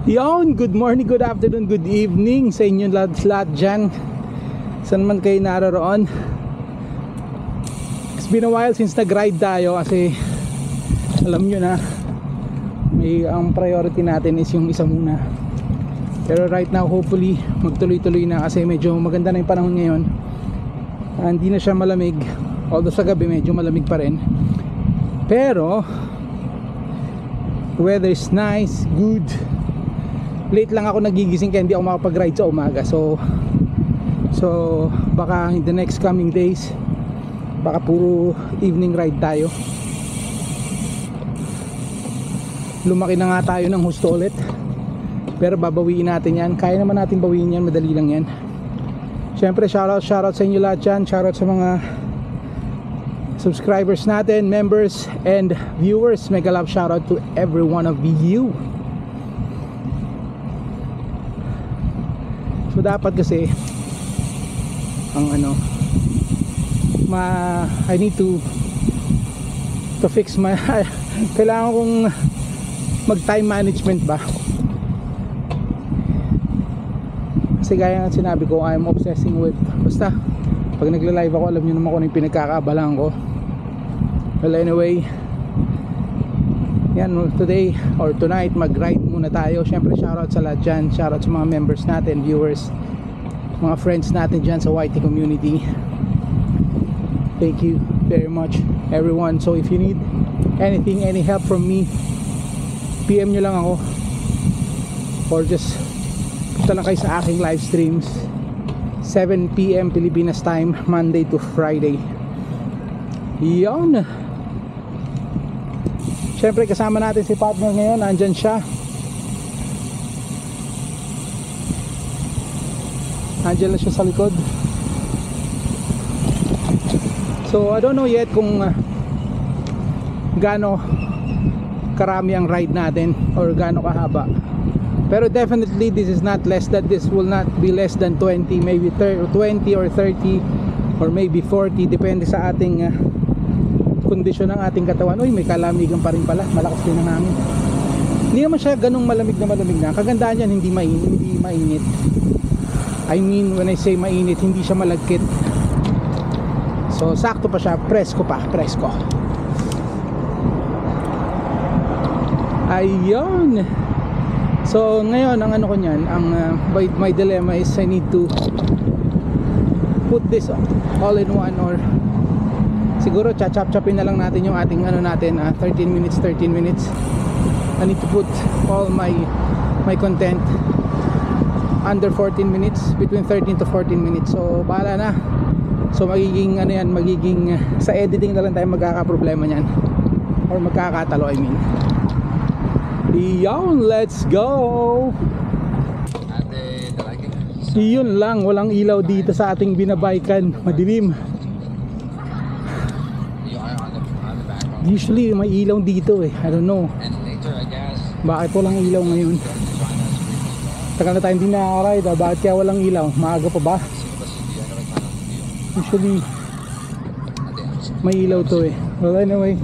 Yon, good morning, good afternoon, good evening sa inyong lahat dyan. Saan man kayo naroon. It's been a while since nag-ride tayo kasi alam nyo na ang priority natin is yung isa muna. Pero right now hopefully magtuloy-tuloy na kasi medyo maganda na yung panahon ngayon. Hindi na siya malamig, although sa gabi medyo malamig pa rin. Pero the weather is nice, good. Late lang ako nagigising kaya hindi ako makapag-ride sa umaga. So baka in the next coming days baka puro evening ride tayo. Lumaki na nga tayo ng husto ulit, pero babawiin natin yan. Kaya naman natin bawiin yan, madali lang yan. Syempre shoutout sa inyo lahat dyan. Shoutout sa mga subscribers natin, members and viewers. Mega love shoutout to every one of you. So dapat kasi ang I need to fix my kailangan kong mag time management ba, kasi gaya nga sinabi ko, I'm obsessing with, basta pag nagla-live ako alam nyo naman kung ano yung pinagkakaabalan ko. Well anyway, yan, today or tonight mag-ride muna tayo. Syempre shoutout sa lahat dyan, shoutout sa mga members natin, viewers, mga friends natin dyan sa YT community. Thank you very much everyone. So if you need anything, any help from me, PM nyo lang ako, or just punta lang kayo sa aking live streams 7 PM Pilipinas time, Monday to Friday. Yon. Siyempre kasama natin si partner ngayon, nandyan siya. Nandyan lang siya sa likod. So I don't know yet kung gaano karami ang ride natin or gaano kahaba. Pero definitely this will not be less than 20, maybe 20 or 30 or maybe 40, depende sa ating kondisyon ng ating katawan. Uy, may kalamigan pa rin pala, malakas din ang hangin. Hindi naman siya ganung malamig na. Kagandaan yan, hindi mainit. I mean, when I say mainit, hindi siya malagkit. So sakto pa siya, presko. Ayun. So ngayon ang ko niyan, my dilemma is I need to put this all in one, or siguro chachap-chapin na lang natin yung ating 13 minutes. I need to put all my content under 14 minutes, between 13 to 14 minutes. So bahala na. So magiging magiging sa editing na lang tayo magkakaproblema niyan, or magkakatalo, I mean. Iyon, let's go. Iyon lang, walang ilaw dito sa ating binabaykan, madilim. Usually may ilaw dito I don't know bakit walang ilaw ngayon. Tagal na tayo hindi nakaka-ride, bakit kaya walang ilaw? Maaga pa ba? Usually may ilaw to Well anyway,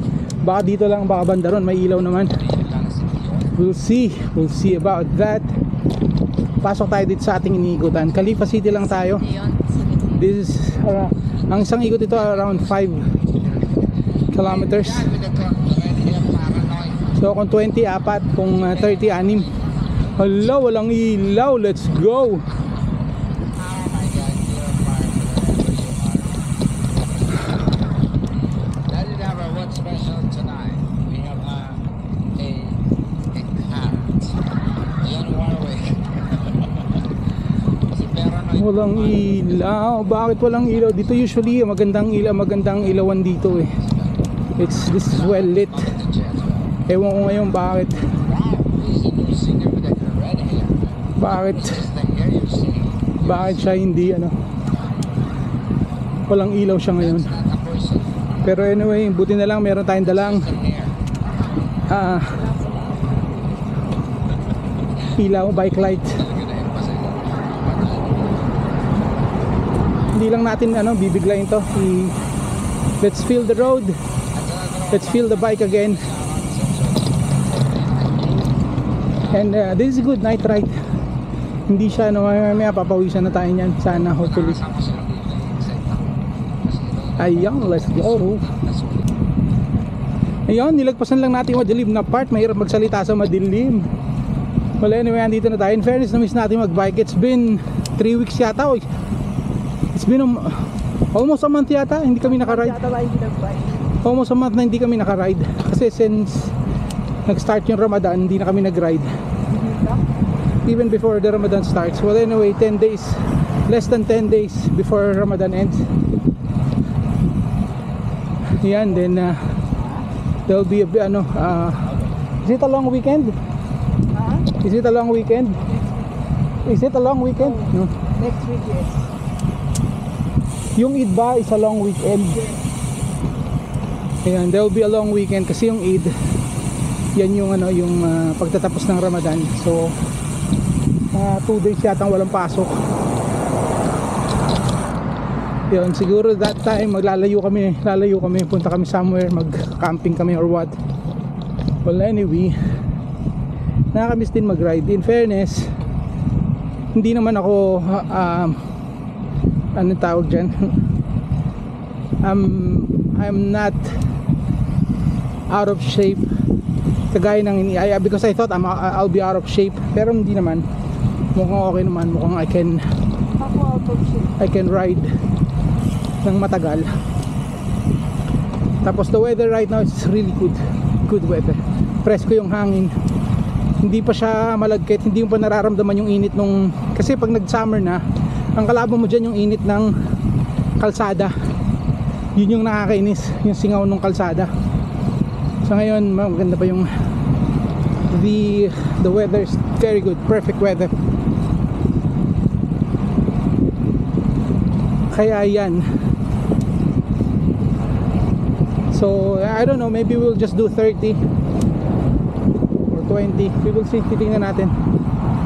baka dito lang, baka banda ron may ilaw naman. We'll see about that. Pasok tayo dito sa ating iniikutan. Khalifa City lang tayo. This is ang isang ikot ito around 5 kilometers. So kung 20, 4, kung 30, 6. Hala, walang ilaw. Let's go. Walang ilaw. Bakit walang ilaw dito? Usually magandang ilawan dito This is well lit. Ewan ko ngayon bakit siya hindi walang ilaw siya ngayon. Pero anyway, buti na lang meron tayong dalang ilaw, bike light. Hindi lang natin bibiglayin to. Let's feel the road. Let's feel the bike again. And this is good night ride. Hindi siya no, may papawisan na tayo niyan sana, hopefully. Ayun, let's go. Ayun, nilagpasan lang natin yung madilim na part. Mahirap magsalita sa madilim. Well, anyway, andito na tayo. In fairness, na-miss natin mag-bike. It's been 3 weeks yata. It's been almost a month yata. Hindi kami nakaride. Almost a month na hindi kami nakaride. Kasi since nag-start yung Ramadan, hindi na kami nag-ride. Even before the Ramadan starts. Well, anyway, 10 days. Less than 10 days before Ramadan ends. Yan, then there'll be a bit, is it a long weekend? Is it a long weekend? Is it a long weekend? No. Next week, yes. Yung Eid ba is a long weekend? Ayan, there will be a long weekend kasi yung Eid, yan yung yung pagtatapos ng Ramadan. So 2 days yata walang pasok. Yun, siguro that time lalayo kami, punta kami somewhere, mag-camping kami or what. Well, anyway, nakakamiss din mag-ride. In fairness, hindi naman ako anong tawag dyan, I'm not out of shape kagaya ng because I thought I'll be out of shape, pero hindi naman, mukhang okay naman, mukhang I can ride ng matagal. Tapos the weather right now is really good weather, presko yung hangin, hindi pa siya malagkit, hindi mo pa nararamdaman yung init nung, kasi pag nag-summer na, ang kalaban mo dyan yung init ng kalsada, yun yung nakakainis, yung singaw ng kalsada. So ngayon maganda pa yung the weather is very good, perfect weather. Kaya yan. So I don't know, maybe we'll just do 30 or 20, we will see, titingnan natin,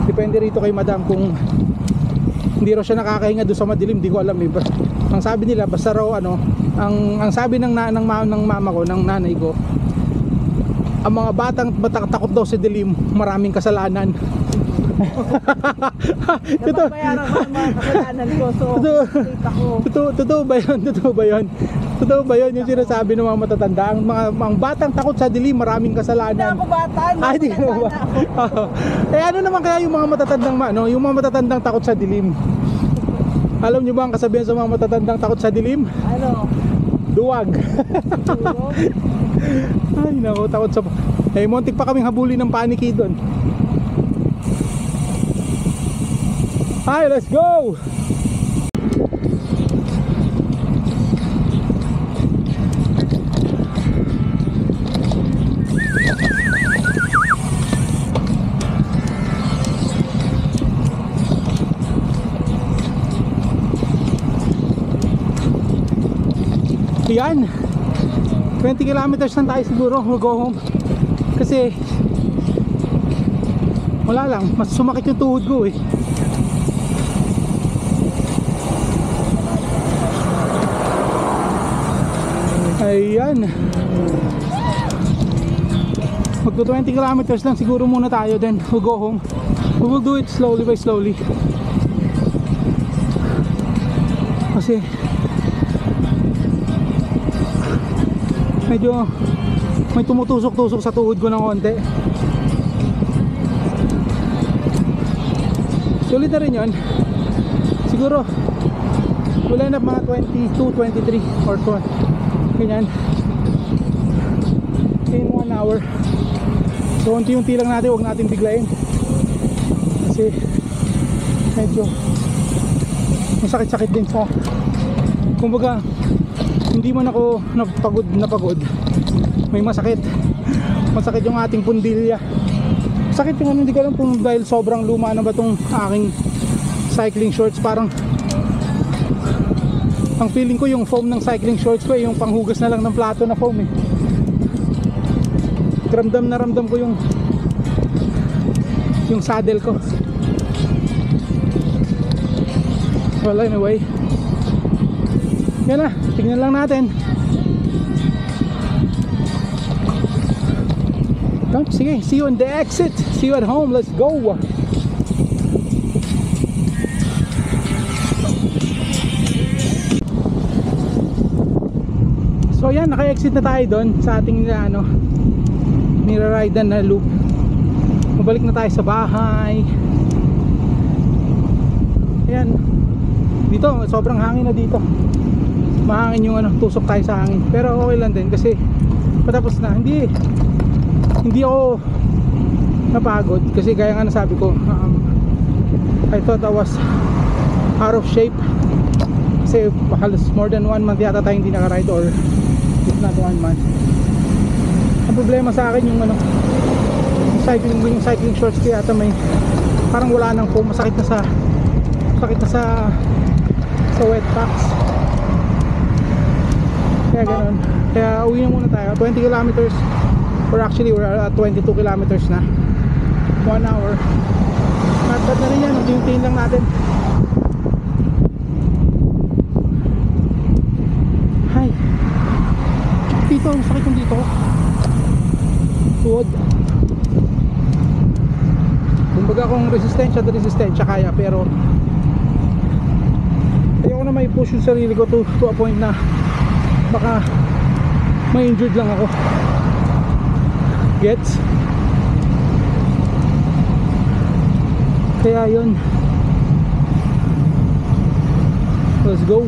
depende rito kay madam kung hindi raw siya nakakahinga doon sa madilim. Di ko alam eh. Ang sabi nila basta raw ang sabi ng mama ko, ng nanay ko, ang mga batang takot daw sa dilim, maraming kasalanan. Nababayaran ko ang mga kasalanan ko, so totoo ba yun? Totoo ba yun yung sinasabi ng mga matatanda? Ang batang takot sa dilim, maraming kasalanan. Hindi ako bata, hindi ka ba? Eh ano naman kaya yung mga matatandang yung mga matatandang takot sa dilim? Alam nyo ba ang kasabihan sa mga matatandang takot sa dilim? Ano? Duwag. Ay nako, takot sa... Eh muntik pa kaming habulin ng paniki doon. Hi, let's go! Yan, 20 kilometers lang tayo siguro. We'll go home kasi wala lang, mas sumakit yung tuhod ko eh. Ayan, magto 20 kilometers lang siguro muna tayo, then we'll go home. We will do it slowly by slowly kasi medyo may tumutusok-tusok sa tuhod ko ng konti. Sulit na rin yun. Siguro wala na mga 22, 23 or 2 ganyan in 1 hour. So unti-unti lang natin, huwag natin biglayin kasi medyo masakit-sakit din sa, kumbaga hindi man ako napagod, may masakit yung ating pundilya. Sakit yung hindi ko alam kung dahil sobrang luma na ba itong aking cycling shorts. Parang ang feeling ko yung foam ng cycling shorts ko yung panghugas na lang ng plato na foam eh. Ramdam ko yung saddle ko. Well anyway, yan na, tignan lang natin. Sige, see you on the exit. See you at home. Let's go. So yan, naka-exit na tayo doon sa ating nira-ride na loop. Mabalik na tayo sa bahay. Ayan. Dito, sobrang hangin na dito. Mahangin yung tusok tayo sa hangin. Pero okay lang din kasi patapos na. Hindi ako napagod kasi gaya nga nasabi ko, I thought I was out of shape kasi halos more than 1 month yata tayo hindi naka-ride, or if not 1 month. Ang problema sa akin yung cycling shorts ko yata may parang wala nang foam, masakit na sa wet packs. Kaya ganoon. Kaya uwi na muna tayo. 20 kilometers, or actually we're at 22 kilometers na. 1 hour. Matpat na rin yan. Unti-untiin lang natin. Hi. Dito, ang sakit yung dito. Tuwod. Kumbaga kung resistensya kaya, pero ayoko na may push yung sarili ko to a point na baka ma-injured lang ako. Gets? Kaya yun, let's go.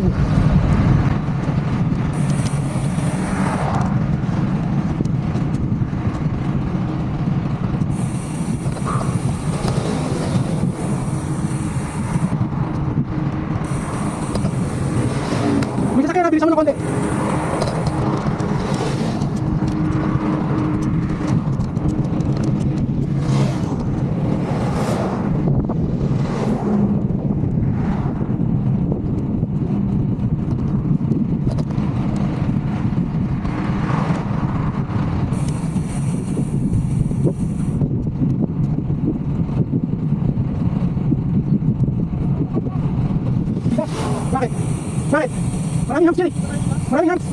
May sasakyan na, bilisan mo ng konti. Bakit? Maraming humps yan eh. Maraming humps.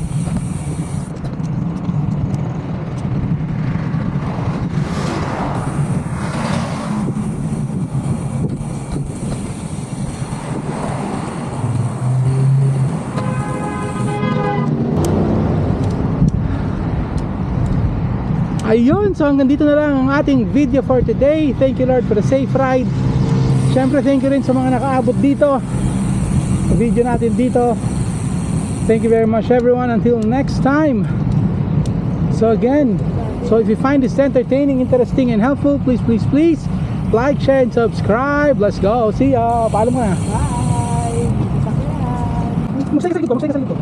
Ayun, so hanggang dito na lang ang ating video for today. Thank you Lord for the safe ride. Siyempre thank you rin sa mga nakaabot dito sa video natin dito. Thank you very much everyone. Until next time. So again, so if you find this entertaining, interesting and helpful, please like, share and subscribe. Let's go. See ya. Paalam mo na. Bye! Sakyan! Masaya sa gito.